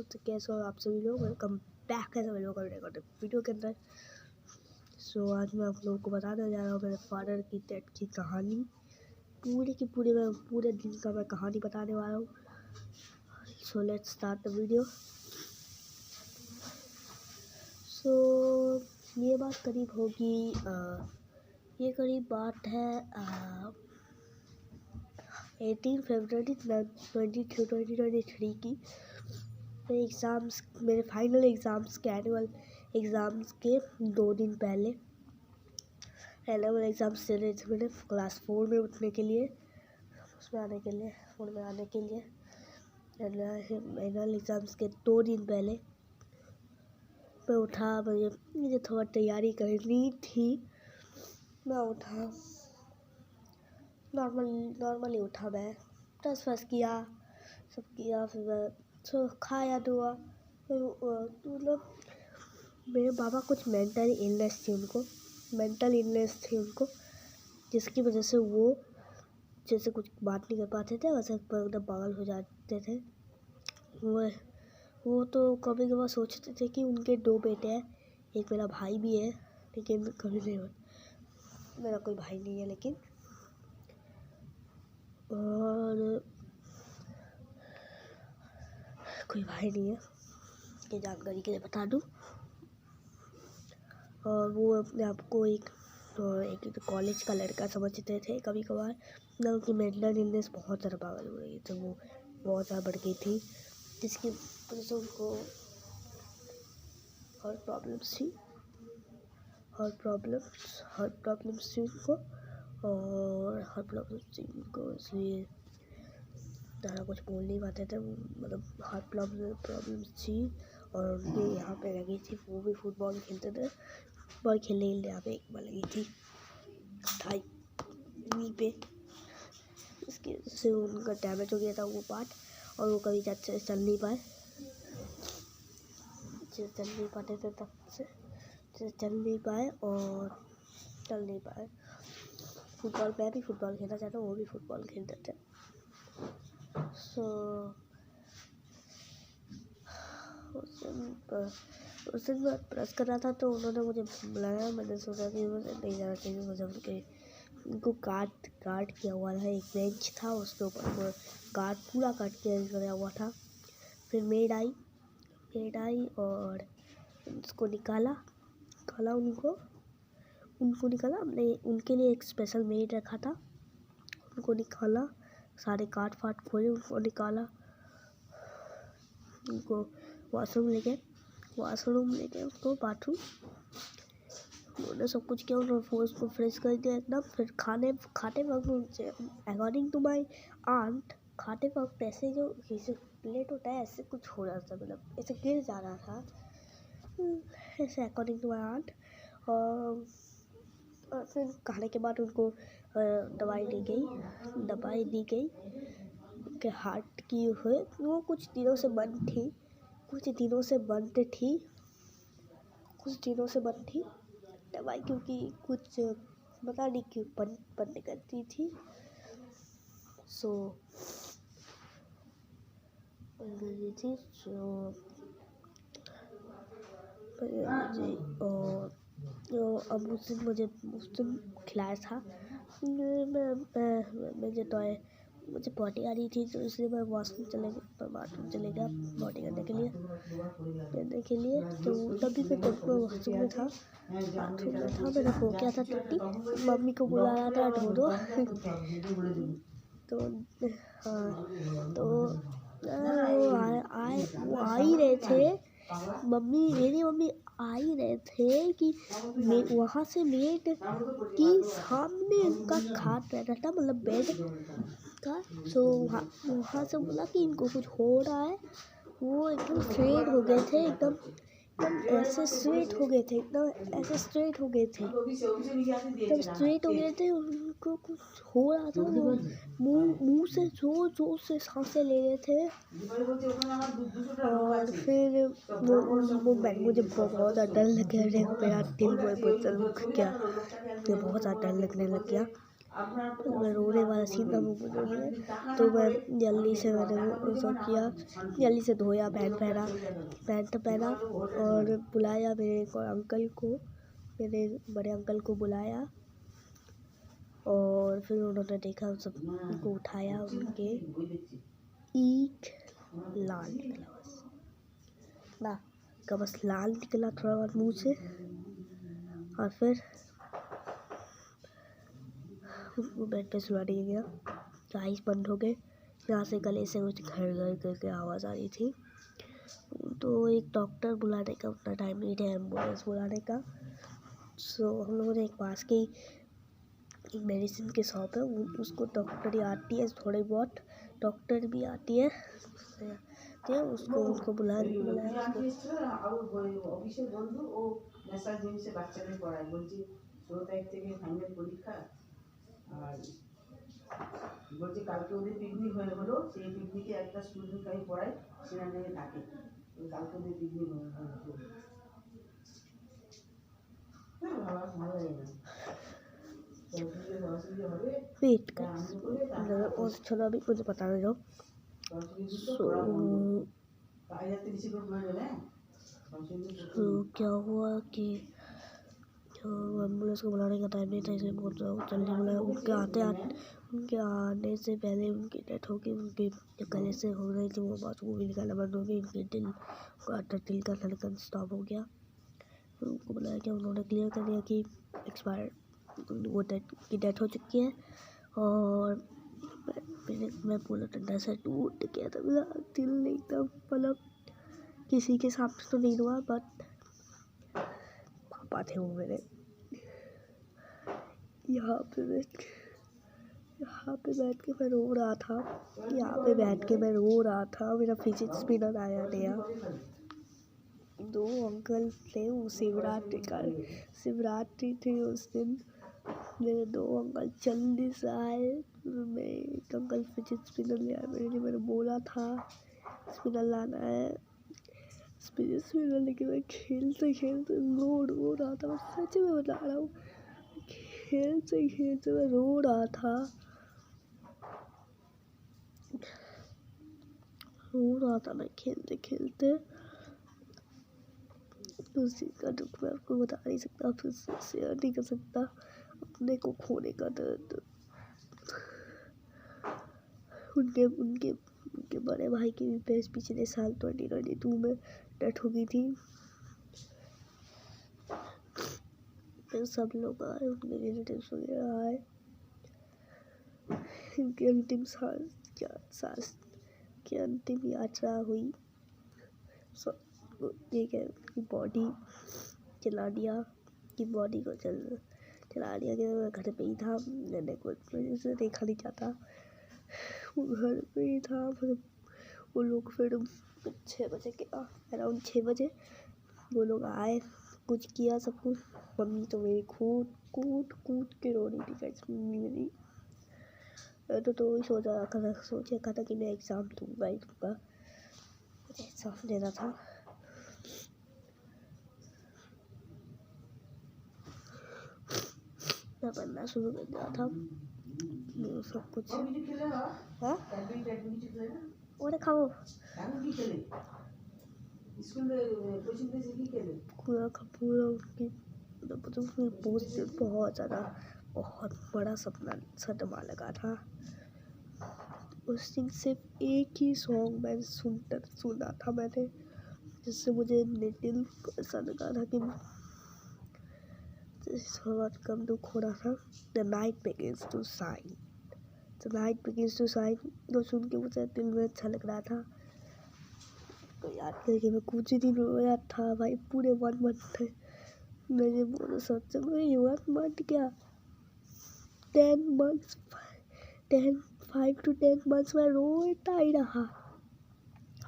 तो कैसे हो आप सभी लोग, वेलकम बैक है सभी लोग वीडियो के अंदर। आज मैं आप लोगों को बताने जा रहा हूँ मेरे फादर की डेथ की कहानी। पूरे दिन का मैं कहानी बताने वाला हूँ। So let's start the video. ये बात करीब होगी ये करीब बात है 18 फरवरी 2023 की। मेरे फाइनल एग्ज़ाम्स के एनुअल एग्ज़ाम्स के 2 दिन पहले एनुअल एग्ज़ाम्स दे रहे थे मैंने क्लास 4 में उठने के लिए, उसमें आने के लिए, 4 में आने के लिए। एनुअल एग्ज़ाम्स के 2 दिन पहले मैं उठा, मुझे थोड़ा तैयारी करनी थी। मैं उठा, नॉर्मली उठा, मैं ब्रश किया, सब किया। फिर मैं खाया धोआ। मतलब मेरे पापा कुछ मेंटल इलनेस थी उनको, जिसकी वजह से वो जैसे कुछ बात नहीं कर पाते थे, वैसे एकदम पागल हो जाते थे। वो तो कभी कभार सोचते थे कि उनके 2 बेटे हैं, एक मेरा भाई भी है, लेकिन कभी नहीं, मेरा कोई भाई नहीं है। लेकिन और कोई भाई नहीं है, ये जानकारी के लिए बता दूँ। और वो अपने आप को एक कॉलेज का लड़का समझते थे कभी कभार, ना उनकी मेंटल इलनेस बहुत ज़्यादा पागल हो रही थी, वो बहुत ज़्यादा बढ़ गई थी, जिसकी वजह से उनको हार्ट प्रॉब्लम्स थी उनको, इसलिए ज़्यादा कुछ बोल नहीं पाते थे। मतलब हार्ट प्रॉब्लम्स थी और उनके यहाँ पे लगी थी। वो भी फुटबॉल खेलते थे, फुटबॉल खेलने के लिए यहाँ पे एक बार लगी थी थाई नी पे, इसकी वजह से उनका डैमेज हो गया था वो पार्ट, और वो कभी अच्छे से चल नहीं पाए थे, तब से चल नहीं पाए। फुटबॉल, मैं भी फुटबॉल खेलना चाहता हूँ, वो भी फुटबॉल खेलते थे। उस दिन मैं प्रेस कर रहा था तो उन्होंने मुझे बुलाया। मैंने सोचा कि मुझे नहीं जाना चाहिए, मुझे उनको काट किया हुआ था। एक बेंच था, उसके ऊपर पूरा काट किया हुआ था। फिर मेड आई और उसको निकाला। हमने उनके लिए एक स्पेशल मेड रखा था। उनको निकाला, सारे काट फाट खोले, उनको निकाला, उनको वॉशरूम ले गए उसको बाथरूम। उन्होंने सब कुछ किया, उन्होंने उसको फ्रेश कर दिया एकदम। फिर खाते वक्त अकॉर्डिंग टू माई आंट, खाते वक्त ऐसे जो प्लेट होता है ऐसे कुछ हो रहा था, मतलब ऐसे गिर जा रहा था ऐसे, अकॉर्डिंग टू माई आंट। और फिर खाने के बाद उनको दवाई दी गई। उनके हार्ट की हुए, वो कुछ दिनों से बंद थी दवाई, क्योंकि कुछ पता नहीं क्यों बंद करती थी। अब उस दिन खिलाया था। मुझे पॉटी आ रही थी, तो इसलिए मैं बाथरूम चले गया पॉटी करने के लिए। तो तभी मैं बाथरूम में था, मैंने हो गया था टट्टी। मम्मी को बुला रहा था ढो तो वो आ ही रहे थे। मेरी मम्मी आ ही रहे थे कि वहाँ से मेड की सामने उनका खाट रहता था, मतलब बेड का। वहाँ से बोला कि इनको कुछ हो रहा है। वो एकदम स्ट्रेट हो गए थे, एकदम ऐसे स्ट्रेट हो गए थे। उनको कुछ हो रहा था, वो मुंह से जोर से सांसें ले रहे थे। और फिर मुझे बहुत डर लग गया, मेरा दिल बहुत ज़्यादा डर लगने लग गया। तो मैं रोने वाला सीन था मुझे में, तो मैं जल्दी से मैंने वो सब किया, जल्दी से धोया, पैंट पहना और बुलाया मेरे अंकल को, मेरे बड़े अंकल को बुलाया और फिर उन्होंने देखा, सबको उठाया, उनके एक लाल निकला बस ना का बस लाल निकला थोड़ा बहुत मुँह से, और फिर वो बेड पे सुला दिया गया, आइस बंद हो गए, यहाँ से गले से कुछ घर घर करके आवाज़ आ रही थी। तो एक डॉक्टर बुलाने का उतना टाइम नहीं था, एम्बुलेंस बुलाने का। सो हम लोगों ने एक पास के एक मेडिसिन की शॉप है, उसको डॉक्टर ही आती है, थोड़ी बहुत डॉक्टर भी आती है, उसको बुलाया আর বলছে কালকে ওদের পিকনিক হলো, সেই পিকনিকে একটা স্টুডেন্ট আমি পড়াই, সেখানে থাকে, কালকে ওদের পিকনিক হলো। বাবা ভালো লাগে না, वेट कर और चलो अभी मुझे बता रहे हो। सो क्या हुआ कि एम्बुलेंस को बुलाने का टाइम नहीं था, इसलिए बहुत जल्दी बुलाया। उनके आने से पहले उनकी डेथ हो गई, उनके गले से हो रही थी वो बात, वो भी निकालना बंद हो गई, उनके दिल का धड़कन स्टॉप हो गया। फिर उनको बुलाया गया, उन्होंने क्लियर कर दिया कि एक्सपायर, वो डेथ हो चुकी है। और मैं पूरा ठंडा से टूट गया था, मेरा दिल एकदम, मतलब किसी के सामने तो नहीं हुआ, बट पापा थे वो मेरे। यहाँ पे बैठ के मैं रो रहा था, मेरा फिजिक्स स्पिनर आया नया। 2 अंकल थे, वो शिवरात्रि थी उस दिन, मेरे 2 अंकल जल्दी से आए। मैं एक अंकल फिजिक्स स्पिनर ले आया मेरे लिए, मैंने बोला था स्पिनर लाना है, स्पिनर लेके मैं खेलते रो रहा था, मैं सच में बता रहा हूँ, खेलते मैं रो रहा था, मैं खेलते। उसी का दुख मैं आपको बता नहीं सकता, फिर शेयर नहीं कर सकता, अपने को खोने का दर्द। उनके बड़े भाई की भी पिछले साल 2022 में डेथ हो गई थी। फिर सब लोग आए, उनके रिलेटिव्स वगैरह आए, उनकी अंतिम सांस की अंतिम यात्रा हुई। ठीक है, उनकी बॉडी चला दिया, कि बॉडी को चला दिया गया। मैं घर पे ही था, मैंने कुछ वजह से देखा नहीं जाता, वो घर पे ही था। फिर वो लोग फिर 6 बजे के अराउंड 6 बजे वो लोग आए, कुछ किया सब कुछ। मम्मी तो मेरी कूद के रो रही थी गाइस, मम्मी मेरी। तो वही सोचा था कि मैं एग्ज़ाम दूंगा, मुझे एग्ज़ाम देना था। मैं पढ़ना शुरू कर दिया था, सब कुछ। हाँ वो खाओ पूरा उनकी पोस्ट से बहुत बड़ा सदमा लगा था। उस दिन सिर्फ एक ही सॉन्ग मैंने सुना था मैंने, जिससे मुझे दिल को ऐसा लगा था कि बहुत कम दुख हो रहा था। The night begins to shine, तो सुन के मुझे दिल में अच्छा लग रहा था, तो याद करके मैं कुछ दिन रोया था भाई, पूरे 1 मंथ मैंने बोला सच में 1 मंथ क्या 10 मंथ्स 5 to 10 मंथ्स में रोता ही रहा,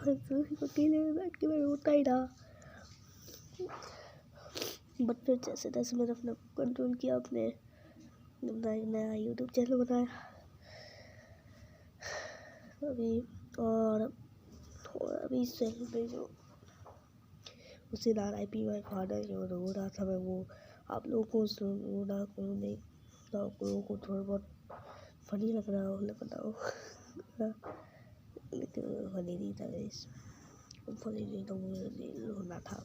अकेले में बैठ के मैं रोता ही रहा। बट फिर जैसे तैसे मैंने अपना कंट्रोल किया, अपने नया यूट्यूब चैनल बनाया अभी। और अभी इस चैनल पे जो उस दिन RIP माय फादर जो रो रहा था, मैं वो आप लोगों को सुना नहीं, आप लोगों को थोड़ा बहुत फनी लग रहा हो बताओ। लेकिन फनी नहीं था गाइस, फनी नहीं तो मुझे नहीं होना था।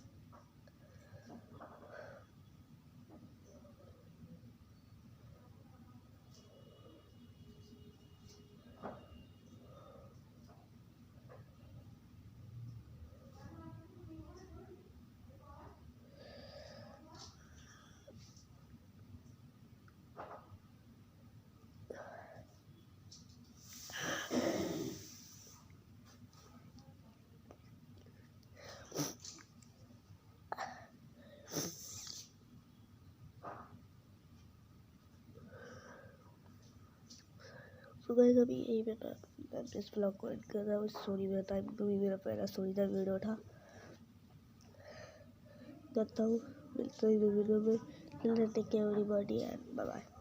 तो गाइस अभी यही मैं इस ब्लॉग को एंड कर रहा हूँ। स्टोरी मेरा टाइम तो भी मेरा पहला स्टोरी टाइम वीडियो था। करता हूँ, मिलते हैं वीडियो में। Take care everybody and bye bye.